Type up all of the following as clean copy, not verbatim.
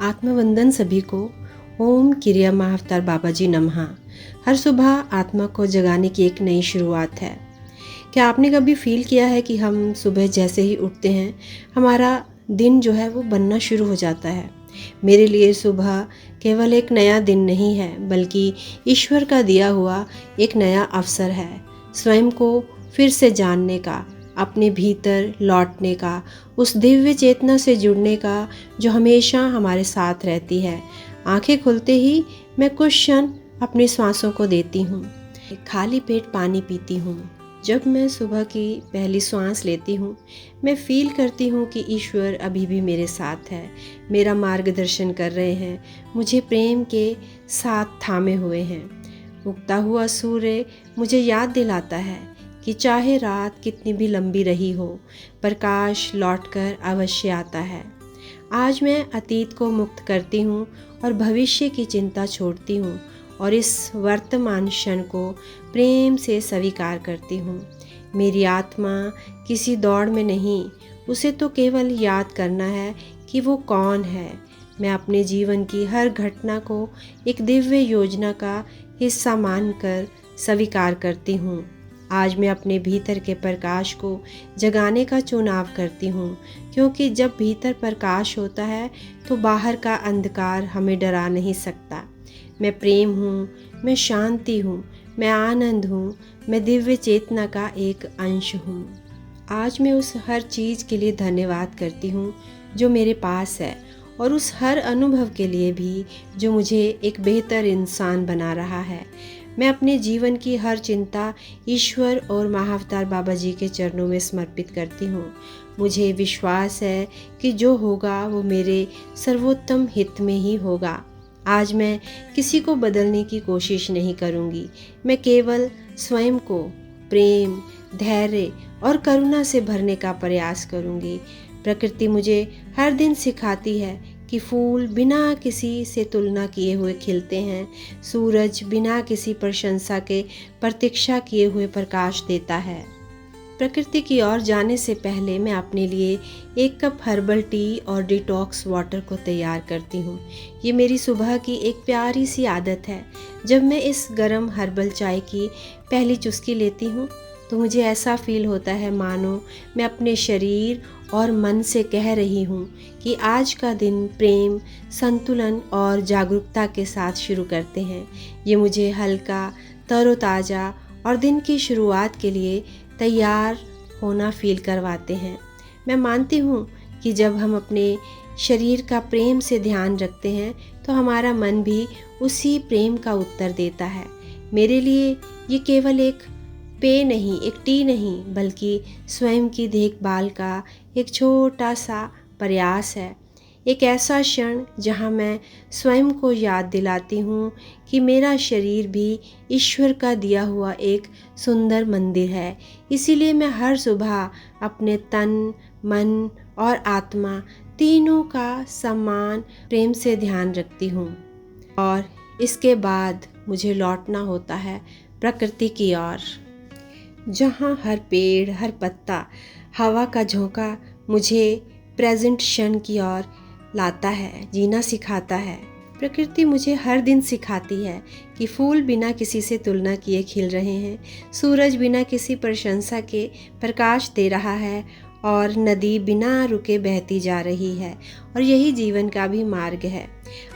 आत्मवंदन सभी को। ओम क्रिया महाअवतार बाबा जी नमः। हर सुबह आत्मा को जगाने की एक नई शुरुआत है। क्या आपने कभी फील किया है कि हम सुबह जैसे ही उठते हैं हमारा दिन जो है वो बनना शुरू हो जाता है। मेरे लिए सुबह केवल एक नया दिन नहीं है, बल्कि ईश्वर का दिया हुआ एक नया अवसर है, स्वयं को फिर से जानने का, अपने भीतर लौटने का, उस दिव्य चेतना से जुड़ने का जो हमेशा हमारे साथ रहती है। आंखें खुलते ही मैं कुछ क्षण अपनी सांसों को देती हूँ, खाली पेट पानी पीती हूँ। जब मैं सुबह की पहली सांस लेती हूँ, मैं फील करती हूँ कि ईश्वर अभी भी मेरे साथ है, मेरा मार्गदर्शन कर रहे हैं, मुझे प्रेम के साथ थामे हुए हैं। उगता हुआ सूर्य मुझे याद दिलाता है कि चाहे रात कितनी भी लंबी रही हो, प्रकाश लौटकर अवश्य आता है। आज मैं अतीत को मुक्त करती हूँ और भविष्य की चिंता छोड़ती हूँ और इस वर्तमान क्षण को प्रेम से स्वीकार करती हूँ। मेरी आत्मा किसी दौड़ में नहीं, उसे तो केवल याद करना है कि वो कौन है। मैं अपने जीवन की हर घटना को एक दिव्य योजना का हिस्सा मानकर स्वीकार करती हूँ। आज मैं अपने भीतर के प्रकाश को जगाने का चुनाव करती हूँ, क्योंकि जब भीतर प्रकाश होता है तो बाहर का अंधकार हमें डरा नहीं सकता। मैं प्रेम हूँ, मैं शांति हूँ, मैं आनंद हूँ, मैं दिव्य चेतना का एक अंश हूँ। आज मैं उस हर चीज़ के लिए धन्यवाद करती हूँ जो मेरे पास है, और उस हर अनुभव के लिए भी जो मुझे एक बेहतर इंसान बना रहा है। मैं अपने जीवन की हर चिंता ईश्वर और महाअवतार बाबा जी के चरणों में समर्पित करती हूँ। मुझे विश्वास है कि जो होगा वो मेरे सर्वोत्तम हित में ही होगा। आज मैं किसी को बदलने की कोशिश नहीं करूँगी, मैं केवल स्वयं को प्रेम, धैर्य और करुणा से भरने का प्रयास करूँगी। प्रकृति मुझे हर दिन सिखाती है कि फूल बिना किसी से तुलना किए हुए खिलते हैं, सूरज बिना किसी प्रशंसा के प्रतीक्षा किए हुए प्रकाश देता है। प्रकृति की ओर जाने से पहले मैं अपने लिए एक कप हर्बल टी और डिटॉक्स वाटर को तैयार करती हूँ। ये मेरी सुबह की एक प्यारी सी आदत है। जब मैं इस गर्म हर्बल चाय की पहली चुस्की लेती हूँ तो मुझे ऐसा फील होता है मानो मैं अपने शरीर और मन से कह रही हूँ कि आज का दिन प्रेम, संतुलन और जागरूकता के साथ शुरू करते हैं। ये मुझे हल्का, तरोताज़ा और दिन की शुरुआत के लिए तैयार होना फील करवाते हैं। मैं मानती हूँ कि जब हम अपने शरीर का प्रेम से ध्यान रखते हैं तो हमारा मन भी उसी प्रेम का उत्तर देता है। मेरे लिए ये केवल एक पेय नहीं, एक टी नहीं, बल्कि स्वयं की देखभाल का एक छोटा सा प्रयास है। एक ऐसा क्षण जहाँ मैं स्वयं को याद दिलाती हूँ कि मेरा शरीर भी ईश्वर का दिया हुआ एक सुंदर मंदिर है। इसीलिए मैं हर सुबह अपने तन, मन और आत्मा तीनों का सम्मान प्रेम से ध्यान रखती हूँ। और इसके बाद मुझे लौटना होता है प्रकृति की ओर, जहाँ हर पेड़, हर पत्ता, हवा का झोंका मुझे प्रेजेंट क्षण की ओर लाता है, जीना सिखाता है। प्रकृति मुझे हर दिन सिखाती है कि फूल बिना किसी से तुलना किए खिल रहे हैं, सूरज बिना किसी प्रशंसा के प्रकाश दे रहा है और नदी बिना रुके बहती जा रही है, और यही जीवन का भी मार्ग है।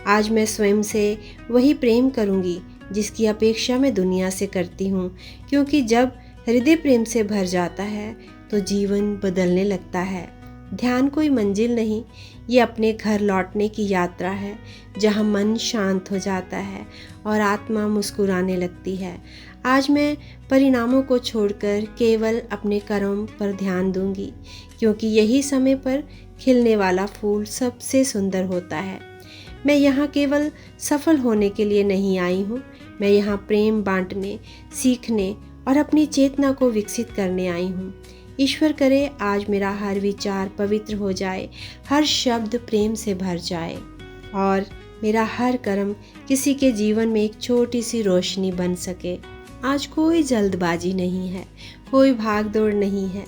आज मैं स्वयं से वही प्रेम करूँगी जिसकी अपेक्षा मैं दुनिया से करती हूँ, क्योंकि जब हृदय प्रेम से भर जाता है तो जीवन बदलने लगता है। ध्यान कोई मंजिल नहीं, ये अपने घर लौटने की यात्रा है, जहाँ मन शांत हो जाता है और आत्मा मुस्कुराने लगती है। आज मैं परिणामों को छोड़कर केवल अपने कर्म पर ध्यान दूंगी, क्योंकि यही समय पर खिलने वाला फूल सबसे सुंदर होता है। मैं यहाँ केवल सफल होने के लिए नहीं आई हूँ, मैं यहाँ प्रेम बांटने, सीखने और अपनी चेतना को विकसित करने आई हूँ। ईश्वर करे आज मेरा हर विचार पवित्र हो जाए, हर शब्द प्रेम से भर जाए और मेरा हर कर्म किसी के जीवन में एक छोटी सी रोशनी बन सके। आज कोई जल्दबाजी नहीं है, कोई भाग दौड़ नहीं है,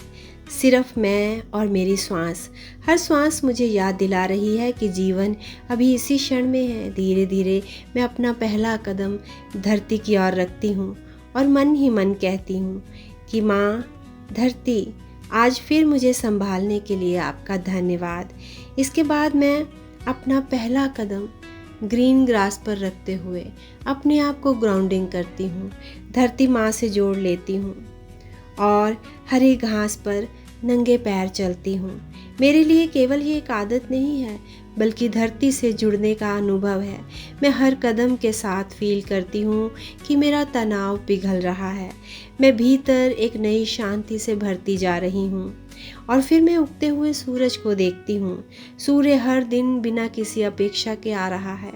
सिर्फ मैं और मेरी श्वास। हर श्वास मुझे याद दिला रही है कि जीवन अभी इसी क्षण में है। धीरे धीरे मैं अपना पहला कदम धरती की ओर रखती हूँ और मन ही मन कहती हूँ कि माँ धरती, आज फिर मुझे संभालने के लिए आपका धन्यवाद। इसके बाद मैं अपना पहला कदम ग्रीन ग्रास पर रखते हुए अपने आप को ग्राउंडिंग करती हूँ, धरती माँ से जोड़ लेती हूँ और हरी घास पर नंगे पैर चलती हूँ। मेरे लिए केवल ये एक आदत नहीं है, बल्कि धरती से जुड़ने का अनुभव है। मैं हर कदम के साथ फील करती हूँ कि मेरा तनाव पिघल रहा है, मैं भीतर एक नई शांति से भरती जा रही हूँ। और फिर मैं उगते हुए सूरज को देखती हूँ। सूर्य हर दिन बिना किसी अपेक्षा के आ रहा है।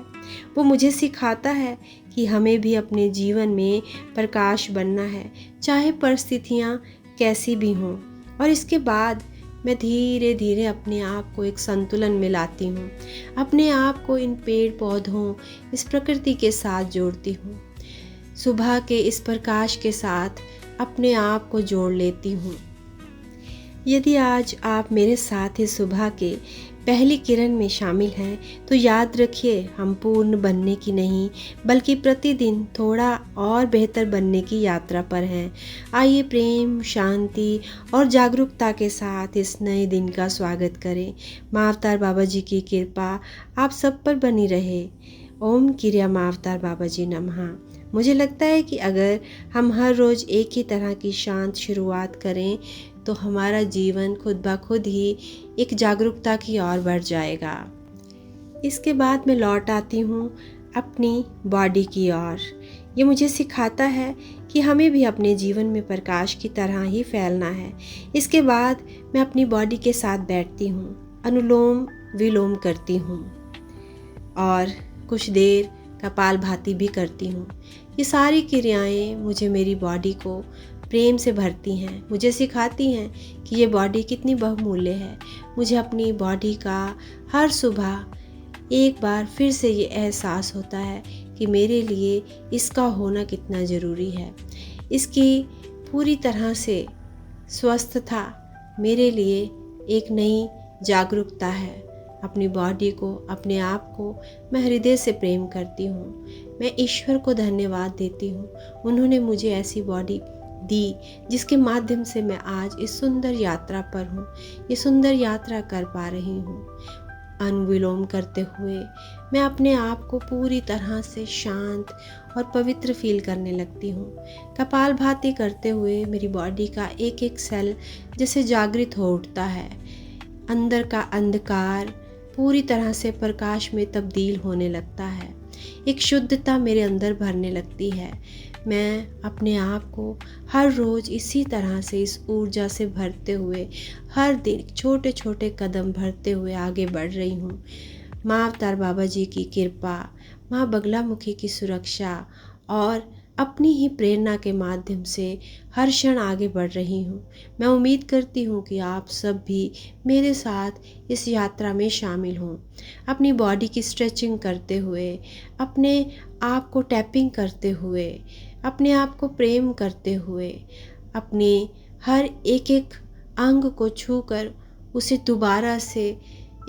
वो मुझे सिखाता है कि हमें भी अपने जीवन में प्रकाश बनना है, चाहे परिस्थितियाँ कैसी भी हों। और इसके बाद मैं धीरे धीरे अपने आप को एक संतुलन में लाती हूँ, अपने आप को इन पेड़ पौधों, इस प्रकृति के साथ जोड़ती हूँ। सुबह के इस प्रकाश के साथ अपने आप को जोड़ लेती हूँ। यदि आज आप मेरे साथ इस सुबह के पहली किरण में शामिल हैं, तो याद रखिए, हम पूर्ण बनने की नहीं, बल्कि प्रतिदिन थोड़ा और बेहतर बनने की यात्रा पर हैं। आइए प्रेम, शांति और जागरूकता के साथ इस नए दिन का स्वागत करें। माँ अवतार बाबा जी की कृपा आप सब पर बनी रहे। ओम क्रिया माँ अवतार बाबा जी नमः। मुझे लगता है कि अगर हम हर रोज़ एक ही तरह की शांत शुरुआत करें, तो हमारा जीवन खुद ब खुद ही एक जागरूकता की ओर बढ़ जाएगा। इसके बाद मैं लौट आती हूँ अपनी बॉडी की ओर। ये मुझे सिखाता है कि हमें भी अपने जीवन में प्रकाश की तरह ही फैलना है। इसके बाद मैं अपनी बॉडी के साथ बैठती हूँ, अनुलोम विलोम करती हूँ और कुछ देर कपालभाति भी करती हूँ। ये सारी क्रियाएं मुझे मेरी बॉडी को प्रेम से भरती हैं, मुझे सिखाती हैं कि ये बॉडी कितनी बहुमूल्य है। मुझे अपनी बॉडी का हर सुबह एक बार फिर से ये एहसास होता है कि मेरे लिए इसका होना कितना ज़रूरी है। इसकी पूरी तरह से स्वस्थता मेरे लिए एक नई जागरूकता है। अपनी बॉडी को, अपने आप को मैं हृदय से प्रेम करती हूँ। मैं ईश्वर को धन्यवाद देती हूँ, उन्होंने मुझे ऐसी बॉडी दी जिसके माध्यम से मैं आज इस सुंदर यात्रा पर हूँ, ये सुंदर यात्रा कर पा रही हूँ। अनुविलोम करते हुए मैं अपने आप को पूरी तरह से शांत और पवित्र फील करने लगती हूँ। कपालभाति करते हुए मेरी बॉडी का एक एक सेल जैसे जागृत हो उठता है। अंदर का अंधकार पूरी तरह से प्रकाश में तब्दील होने लगता है। एक शुद्धता मेरे अंदर भरने लगती है। मैं अपने आप को हर रोज़ इसी तरह से इस ऊर्जा से भरते हुए हर दिन छोटे छोटे कदम भरते हुए आगे बढ़ रही हूँ। माँ अवतार बाबा जी की कृपा, माँ बगलामुखी की सुरक्षा और अपनी ही प्रेरणा के माध्यम से हर क्षण आगे बढ़ रही हूँ। मैं उम्मीद करती हूँ कि आप सब भी मेरे साथ इस यात्रा में शामिल हों। अपनी बॉडी की स्ट्रेचिंग करते हुए, अपने आप को टैपिंग करते हुए, अपने आप को प्रेम करते हुए, अपने हर एक एक अंग को छूकर उसे दोबारा से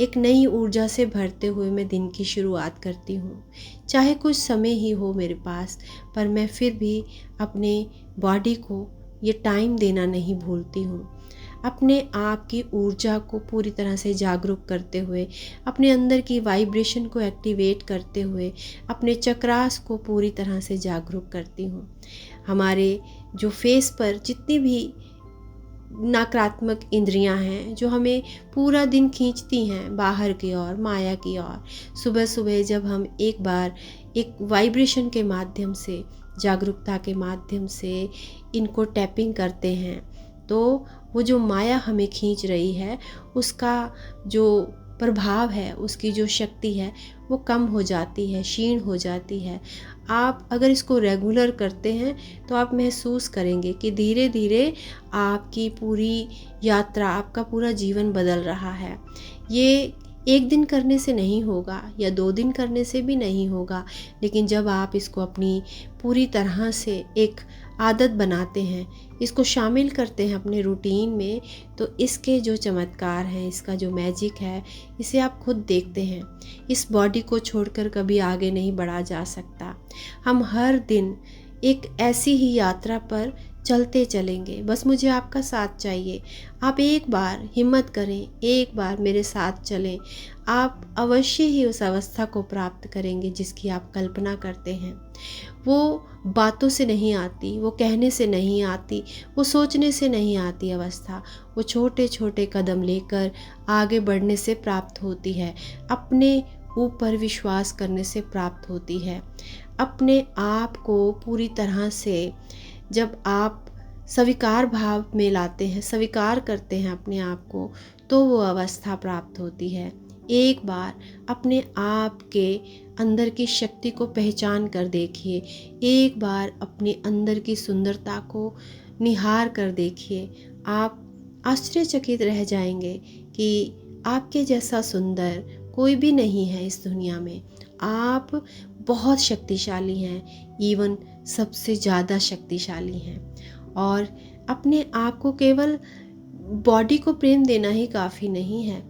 एक नई ऊर्जा से भरते हुए मैं दिन की शुरुआत करती हूँ। चाहे कुछ समय ही हो मेरे पास, पर मैं फिर भी अपने बॉडी को ये टाइम देना नहीं भूलती हूँ। अपने आप की ऊर्जा को पूरी तरह से जागरूक करते हुए, अपने अंदर की वाइब्रेशन को एक्टिवेट करते हुए, अपने चक्रास को पूरी तरह से जागरूक करती हूँ। हमारे जो फेस पर जितनी भी नकारात्मक इंद्रियां हैं, जो हमें पूरा दिन खींचती हैं बाहर की ओर, माया की ओर, सुबह सुबह जब हम एक बार एक वाइब्रेशन के माध्यम से, जागरूकता के माध्यम से इनको टैपिंग करते हैं, तो वो जो माया हमें खींच रही है, उसका जो प्रभाव है, उसकी जो शक्ति है, वो कम हो जाती है, क्षीण हो जाती है। आप अगर इसको रेगुलर करते हैं तो आप महसूस करेंगे कि धीरे धीरे आपकी पूरी यात्रा, आपका पूरा जीवन बदल रहा है। ये एक दिन करने से नहीं होगा या 2 दिन करने से भी नहीं होगा, लेकिन जब आप इसको अपनी पूरी तरह से एक आदत बनाते हैं, इसको शामिल करते हैं अपने रूटीन में, तो इसके जो चमत्कार हैं, इसका जो मैजिक है, इसे आप खुद देखते हैं। इस बॉडी को छोड़कर कभी आगे नहीं बढ़ा जा सकता। हम हर दिन एक ऐसी ही यात्रा पर चलते चलेंगे, बस मुझे आपका साथ चाहिए। आप एक बार हिम्मत करें, एक बार मेरे साथ चलें, आप अवश्य ही उस अवस्था को प्राप्त करेंगे जिसकी आप कल्पना करते हैं। वो बातों से नहीं आती, वो कहने से नहीं आती, वो सोचने से नहीं आती अवस्था, वो छोटे छोटे कदम लेकर आगे बढ़ने से प्राप्त होती है, अपने ऊपर विश्वास करने से प्राप्त होती है। अपने आप को पूरी तरह से जब आप स्वीकार भाव में लाते हैं, स्वीकार करते हैं अपने आप को, तो वो अवस्था प्राप्त होती है। एक बार अपने आप के अंदर की शक्ति को पहचान कर देखिए, एक बार अपने अंदर की सुंदरता को निहार कर देखिए। आप आश्चर्यचकित रह जाएंगे कि आपके जैसा सुंदर कोई भी नहीं है इस दुनिया में। आप बहुत शक्तिशाली हैं, इवन सबसे ज़्यादा शक्तिशाली हैं। और अपने आप को केवल बॉडी को प्रेम देना ही काफ़ी नहीं है,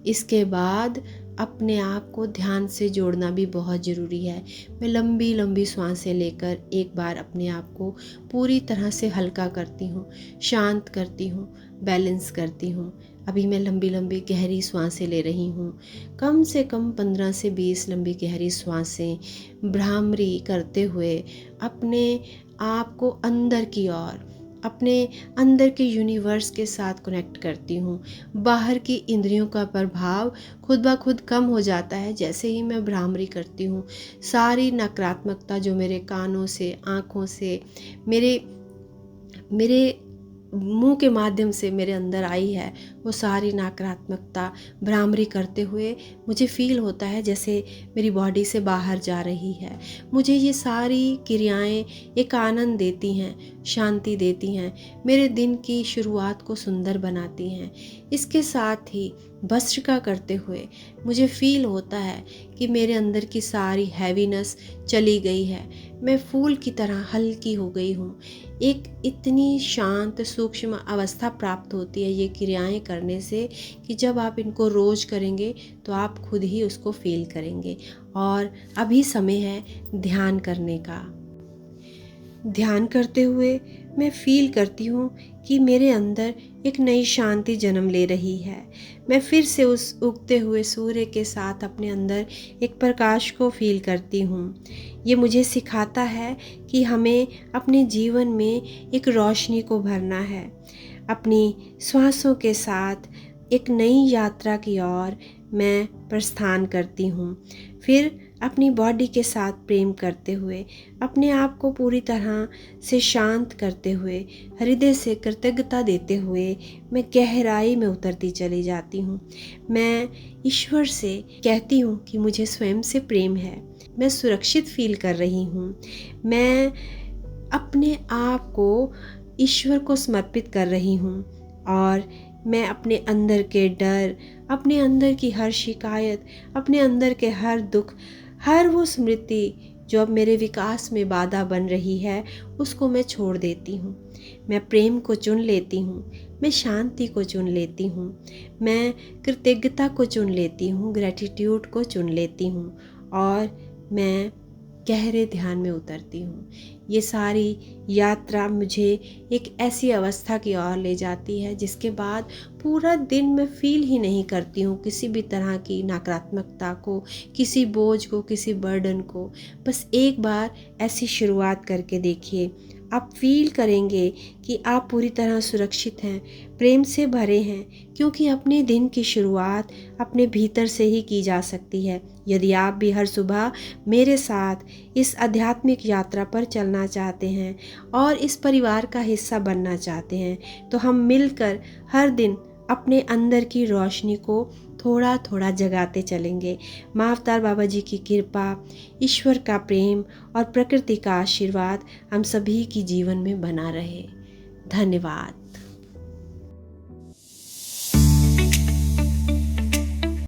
इसके बाद अपने आप को ध्यान से जोड़ना भी बहुत ज़रूरी है। मैं लंबी लंबी सांसें लेकर एक बार अपने आप को पूरी तरह से हल्का करती हूँ, शांत करती हूँ, बैलेंस करती हूँ। अभी मैं लंबी लंबी गहरी सांसें ले रही हूँ, कम से कम 15 से 20 लंबी गहरी सांसें भ्रामरी करते हुए अपने आप को अंदर की ओर, अपने अंदर के यूनिवर्स के साथ कनेक्ट करती हूँ। बाहर की इंद्रियों का प्रभाव खुद ब खुद कम हो जाता है जैसे ही मैं भ्रामरी करती हूँ। सारी नकारात्मकता जो मेरे कानों से, आँखों से, मेरे मुंह के माध्यम से मेरे अंदर आई है, वो सारी नकारात्मकता भ्रामरी करते हुए मुझे फील होता है जैसे मेरी बॉडी से बाहर जा रही है। मुझे ये सारी क्रियाएं एक आनंद देती हैं, शांति देती हैं, मेरे दिन की शुरुआत को सुंदर बनाती हैं। इसके साथ ही भस्त्रिका करते हुए मुझे फील होता है कि मेरे अंदर की सारी हैवीनेस चली गई है, मैं फूल की तरह हल्की हो गई हूँ। एक इतनी शांत सूक्ष्म अवस्था प्राप्त होती है ये क्रियाएं करने से कि जब आप इनको रोज़ करेंगे तो आप खुद ही उसको फील करेंगे। और अभी समय है ध्यान करने का। ध्यान करते हुए मैं फील करती हूँ कि मेरे अंदर एक नई शांति जन्म ले रही है। मैं फिर से उस उगते हुए सूर्य के साथ अपने अंदर एक प्रकाश को फील करती हूँ। ये मुझे सिखाता है कि हमें अपने जीवन में एक रोशनी को भरना है। अपनी श्वासों के साथ एक नई यात्रा की ओर मैं प्रस्थान करती हूँ। फिर अपनी बॉडी के साथ प्रेम करते हुए, अपने आप को पूरी तरह से शांत करते हुए, हृदय से कृतज्ञता देते हुए मैं गहराई में उतरती चली जाती हूँ। मैं ईश्वर से कहती हूँ कि मुझे स्वयं से प्रेम है, मैं सुरक्षित फील कर रही हूँ। मैं अपने आप को ईश्वर को समर्पित कर रही हूँ और मैं अपने अंदर के डर, अपने अंदर की हर शिकायत, अपने अंदर के हर दुख, हर वो स्मृति जो अब मेरे विकास में बाधा बन रही है, उसको मैं छोड़ देती हूँ। मैं प्रेम को चुन लेती हूँ, मैं शांति को चुन लेती हूँ, मैं कृतज्ञता को चुन लेती हूँ, ग्रैटिट्यूड को चुन लेती हूँ और मैं गहरे ध्यान में उतरती हूँ। ये सारी यात्रा मुझे एक ऐसी अवस्था की ओर ले जाती है जिसके बाद पूरा दिन मैं फील ही नहीं करती हूँ किसी भी तरह की नकारात्मकता को, किसी बोझ को, किसी बर्डन को। बस एक बार ऐसी शुरुआत करके देखिए, आप फील करेंगे कि आप पूरी तरह सुरक्षित हैं, प्रेम से भरे हैं, क्योंकि अपने दिन की शुरुआत अपने भीतर से ही की जा सकती है। यदि आप भी हर सुबह मेरे साथ इस आध्यात्मिक यात्रा पर चलना चाहते हैं और इस परिवार का हिस्सा बनना चाहते हैं, तो हम मिलकर हर दिन अपने अंदर की रोशनी को थोड़ा थोड़ा जगाते चलेंगे। माँ अवतार बाबा जी की कृपा, ईश्वर का प्रेम और प्रकृति का आशीर्वाद हम सभी की जीवन में बना रहे। धन्यवाद।